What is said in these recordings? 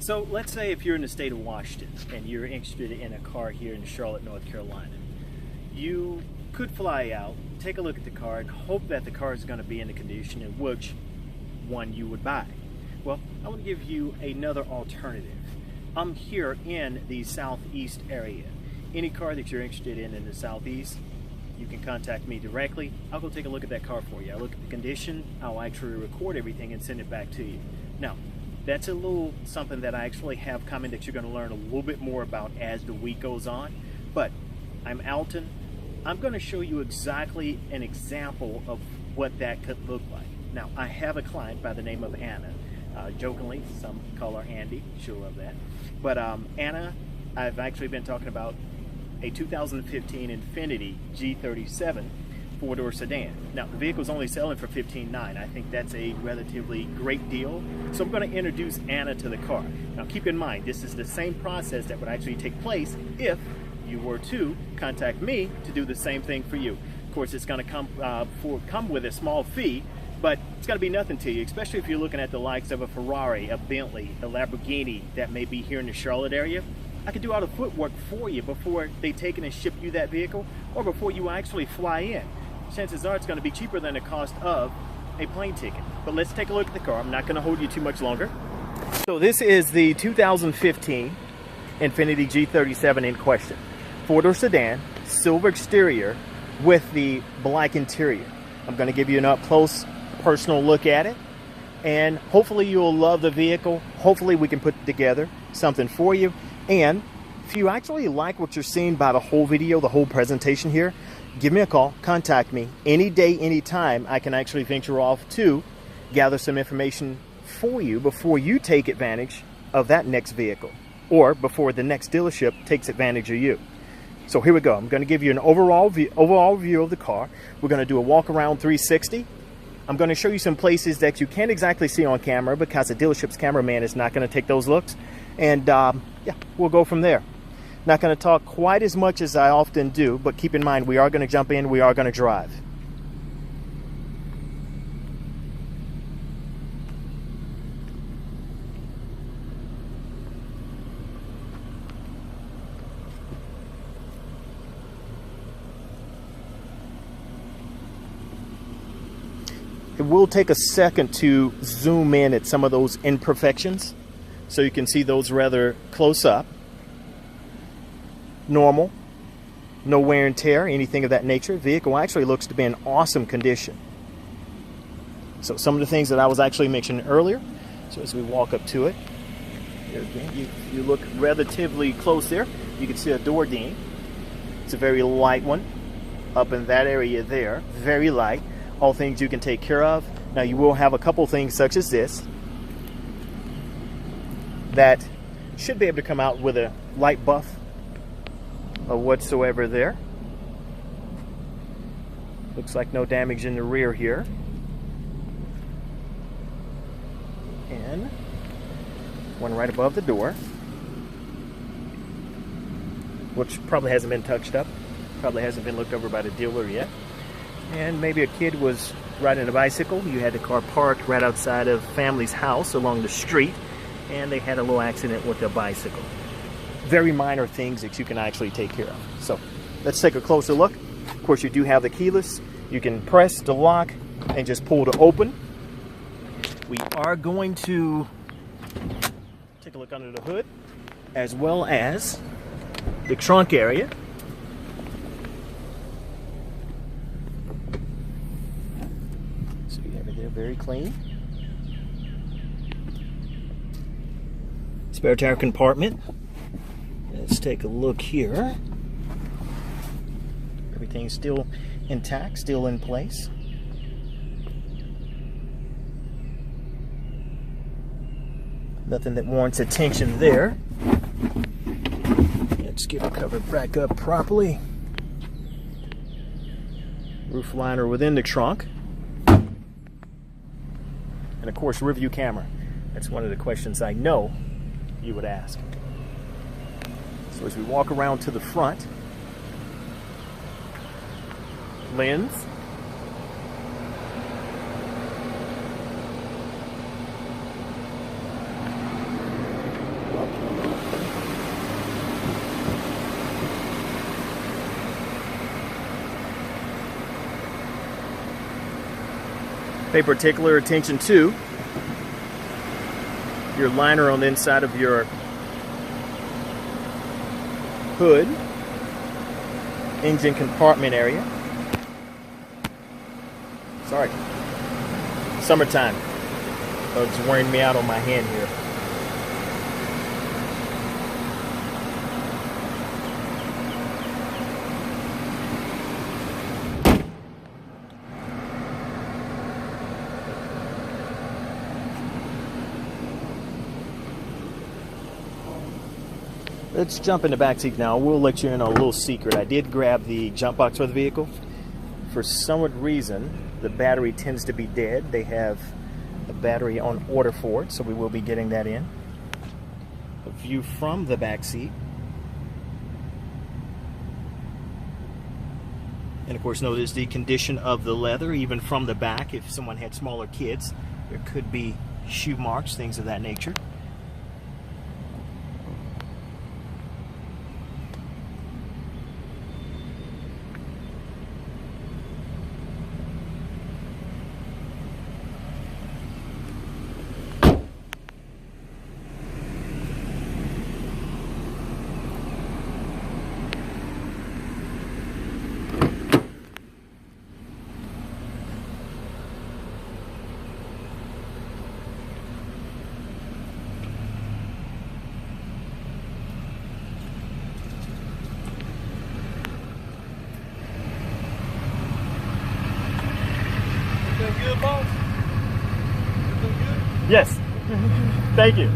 So let's say if you're in the state of Washington and you're interested in a car here in Charlotte, North Carolina, you could fly out, take a look at the car, and hope that the car is going to be in the condition in which one you would buy. Well, I want to give you another alternative. I'm here in the southeast area. Any car that you're interested in the southeast, you can contact me directly. I'll go take a look at that car for you. I'll look at the condition, I'll actually record everything and send it back to you. Now, that's a little something that I actually have coming that you're going to learn a little bit more about as the week goes on. But I'm Alton. I'm going to show you exactly an example of what that could look like. Now, I have a client by the name of Anna. Jokingly, some call her Andy. She'll love that. But Anna, I've actually been talking about a 2015 Infiniti G37 four-door sedan. Now, the vehicle's only selling for $15,900. I think that's a relatively great deal. So I'm going to introduce Anna to the car. Now, keep in mind, this is the same process that would actually take place if you were to contact me to do the same thing for you. Of course, it's going to come with a small fee, but it's going to be nothing to you, especially if you're looking at the likes of a Ferrari, a Bentley, a Lamborghini that may be here in the Charlotte area. I could do all the footwork for you before they take it and ship you that vehicle, or before you actually fly in. Chances are it's going to be cheaper than the cost of a plane ticket. But let's take a look at the car. I'm not going to hold you too much longer. So this is the 2015 Infiniti G37 in question. Four-door sedan, silver exterior with the black interior. I'm going to give you an up-close personal look at it, and hopefully you'll love the vehicle. Hopefully we can put together something for you. And if you actually like what you're seeing by the whole video, the whole presentation here, give me a call, contact me. Any day, any time, I can actually venture off to gather some information for you before you take advantage of that next vehicle, or before the next dealership takes advantage of you. So here we go. I'm going to give you an overall view of the car. We're going to do a walk around 360. I'm going to show you some places that you can't exactly see on camera because the dealership's cameraman is not going to take those looks. And yeah, we'll go from there. Not going to talk quite as much as I often do, but keep in mind we are going to jump in, we are going to drive. It will take a second to zoom in at some of those imperfections, so you can see those rather close up. Normal, no wear and tear, anything of that nature. The vehicle actually looks to be in awesome condition. So some of the things that I was actually mentioning earlier. So as we walk up to it, here again, you look relatively close there. You can see a door ding. It's a very light one up in that area there, very light. All things you can take care of. Now you will have a couple things such as this that should be able to come out with a light buff or whatsoever there. Looks like no damage in the rear here. And one right above the door, which probably hasn't been touched up, probably hasn't been looked over by the dealer yet. And maybe a kid was riding a bicycle. You had the car parked right outside of family's house along the street, and they had a little accident with their bicycle. Very minor things that you can actually take care of. So let's take a closer look. Of course, you do have the keyless. You can press the lock and just pull to open. We are going to take a look under the hood, as well as the trunk area. So you have it there very clean. Spare tire compartment. Let's take a look here. Everything's still intact, still in place. Nothing that warrants attention there. Let's get it covered back up properly. Roof liner within the trunk. And of course, rear view camera. That's one of the questions I know you would ask. So as we walk around to the front, lens, Pay particular attention to your liner on the inside of your hood, engine compartment area. Sorry, summertime. Oh, it's wearing me out on my hand here. Let's jump in the back seat now. We'll let you in on a little secret. I did grab the jump box for the vehicle. For some reason, the battery tends to be dead. They have a battery on order for it, so we will be getting that in. A view from the back seat. And of course, notice the condition of the leather, even from the back. If someone had smaller kids, there could be shoe marks, things of that nature. Good, boss? Good? Yes. Thank you.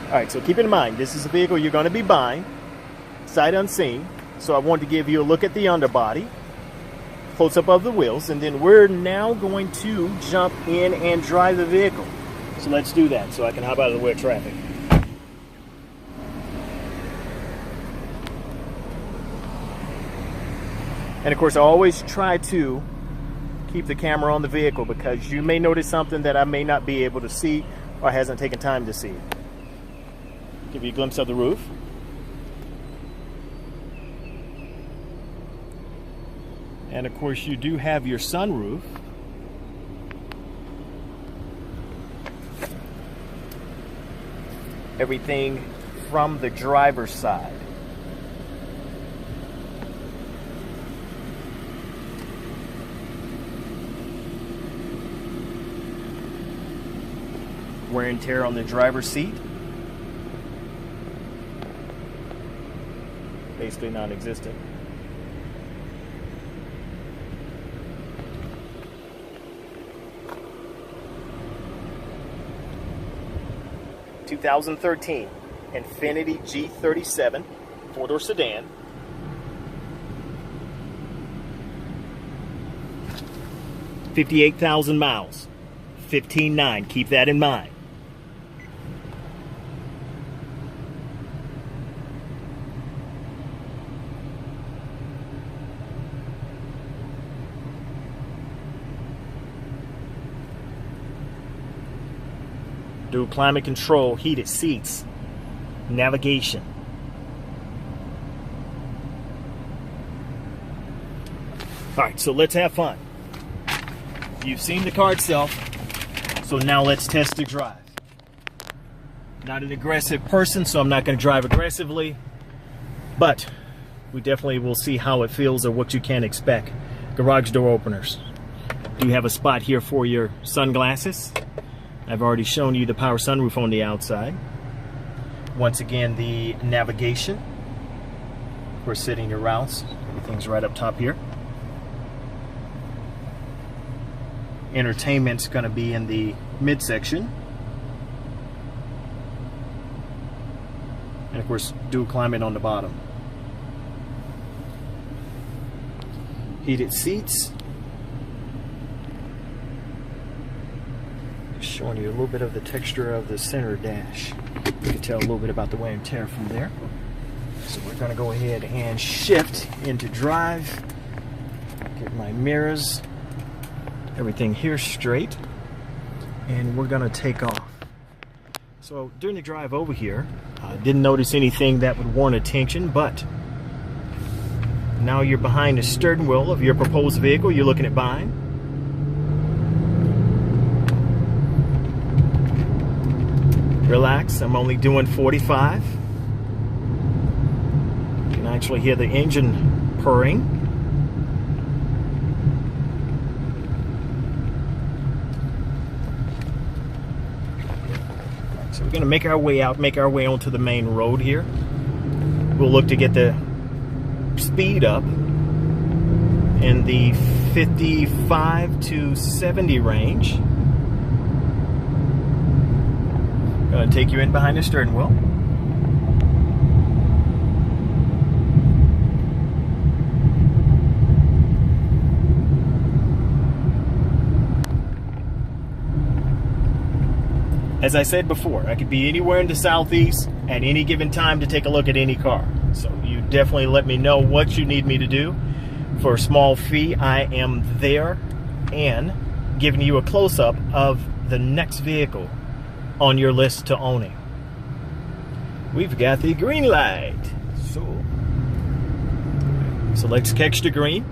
Alright, so keep in mind, this is a vehicle you're going to be buying, sight unseen. So I wanted to give you a look at the underbody, close up of the wheels, and then we're now going to jump in and drive the vehicle. So let's do that so I can hop out of the way of traffic. And of course, I always try to keep the camera on the vehicle because you may notice something that I may not be able to see or hasn't taken time to see. Give you a glimpse of the roof. And of course, you do have your sunroof. Everything from the driver's side. Wear and tear on the driver's seat. Basically non-existent. (2013) Infiniti G37 four-door sedan. $58,000 miles. 15.9. Keep that in mind. Dual climate control, heated seats, navigation. Alright, so let's have fun. You've seen the car itself, so now let's test the drive. Not an aggressive person, so I'm not going to drive aggressively, but we definitely will see how it feels or what you can expect. Garage door openers. Do you have a spot here for your sunglasses? I've already shown you the power sunroof on the outside. Once again, the navigation. We're setting your routes. Everything's right up top here. Entertainment's going to be in the midsection. And of course, dual climate on the bottom. Heated seats. Showing you a little bit of the texture of the center dash. You can tell a little bit about the wear and tear from there. So we're going to go ahead and shift into drive. Get my mirrors. Everything here straight. And we're going to take off. So during the drive over here, I didn't notice anything that would warrant attention, but now you're behind the steering wheel of your proposed vehicle you're looking at buying. Relax, I'm only doing 45. You can actually hear the engine purring. So we're going to make our way out, make our way onto the main road here. We'll look to get the speed up in the 55 to 70 range. Going to take you in behind the steering wheel. As I said before, I could be anywhere in the southeast at any given time to take a look at any car. So you definitely let me know what you need me to do. For a small fee, I am there and giving you a close-up of the next vehicle on your list to owning. We've got the green light. So let's catch the green.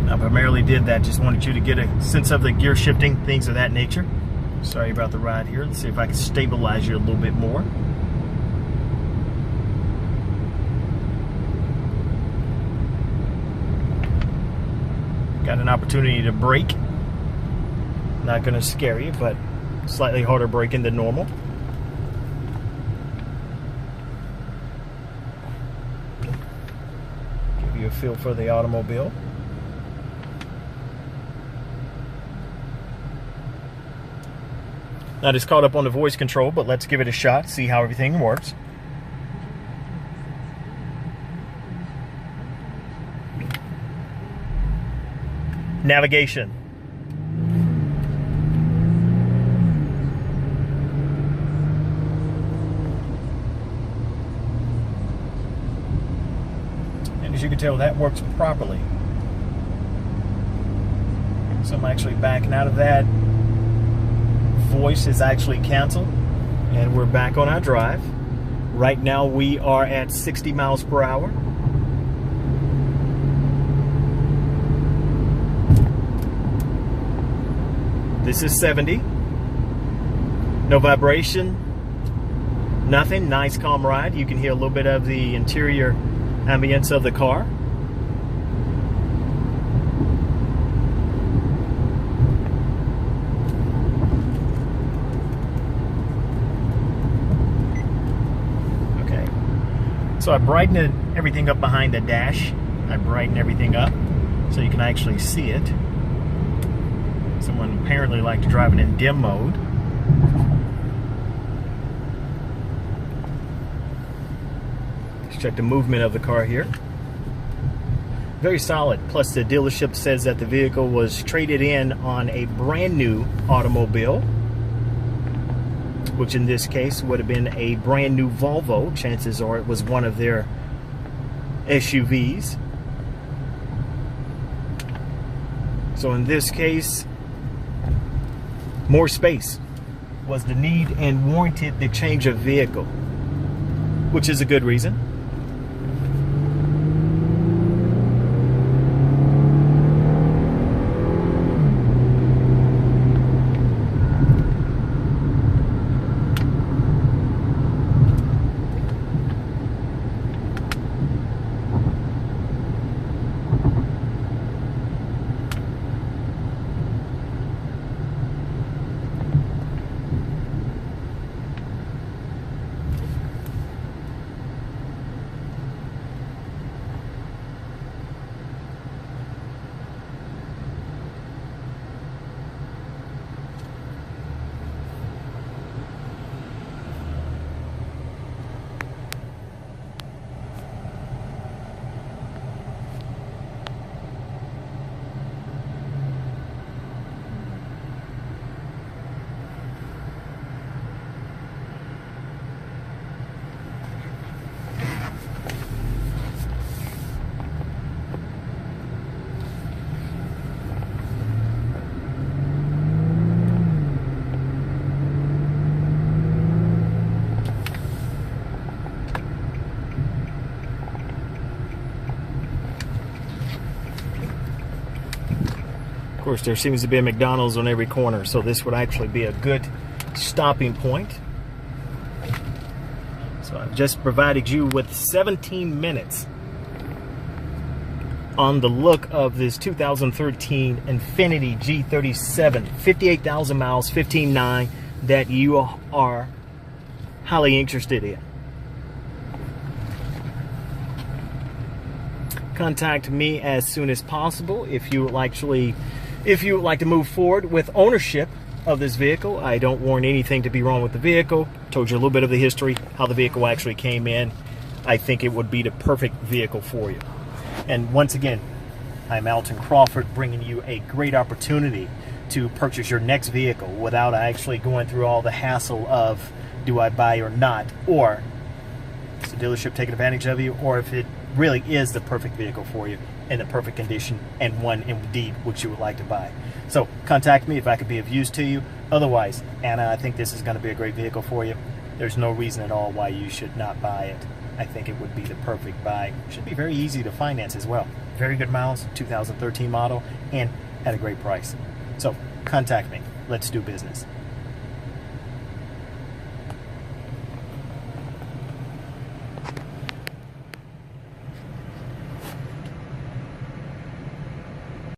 I primarily did that, just wanted you to get a sense of the gear shifting, things of that nature. Sorry about the ride here. Let's see if I can stabilize you a little bit more. Got an opportunity to brake. Not going to scare you, but slightly harder braking than normal. Give you a feel for the automobile. Now just caught up on the voice control, but let's give it a shot, see how everything works. Navigation. And as you can tell, that works properly. So I'm actually backing out of that. Voice is actually canceled, and we're back on our drive. Right now we are at 60 miles per hour. This is 70. No vibration, nothing. Nice calm ride. You can hear a little bit of the interior ambience of the car. So I brightened everything up behind the dash. I brightened everything up so you can actually see it. Someone apparently liked to drive it in dim mode. Let's check the movement of the car here. Very solid. Plus the dealership says that the vehicle was traded in on a brand new automobile, which in this case would have been a brand new Volvo. Chances are it was one of their SUVs. So in this case, more space was the need and warranted the change of vehicle, which is a good reason. Of course, there seems to be a McDonald's on every corner, so this would actually be a good stopping point. So I've just provided you with 17 minutes on the look of this 2013 Infiniti G37, 58,000 miles, 15.9, that you are highly interested in. Contact me as soon as possible if you would like to move forward with ownership of this vehicle. I don't want anything to be wrong with the vehicle. Told you a little bit of the history, how the vehicle actually came in. I think it would be the perfect vehicle for you. And once again, I'm Alton Crawford, bringing you a great opportunity to purchase your next vehicle without actually going through all the hassle of do I buy or not, or is the dealership taking advantage of you, or if it really is the perfect vehicle for you in the perfect condition and one indeed which you would like to buy. So contact me if I could be of use to you. Otherwise, Anna, I think this is going to be a great vehicle for you. There's no reason at all why you should not buy it. I think it would be the perfect buy. Should be very easy to finance as well. Very good miles, 2013 model, and at a great price. So contact me. Let's do business.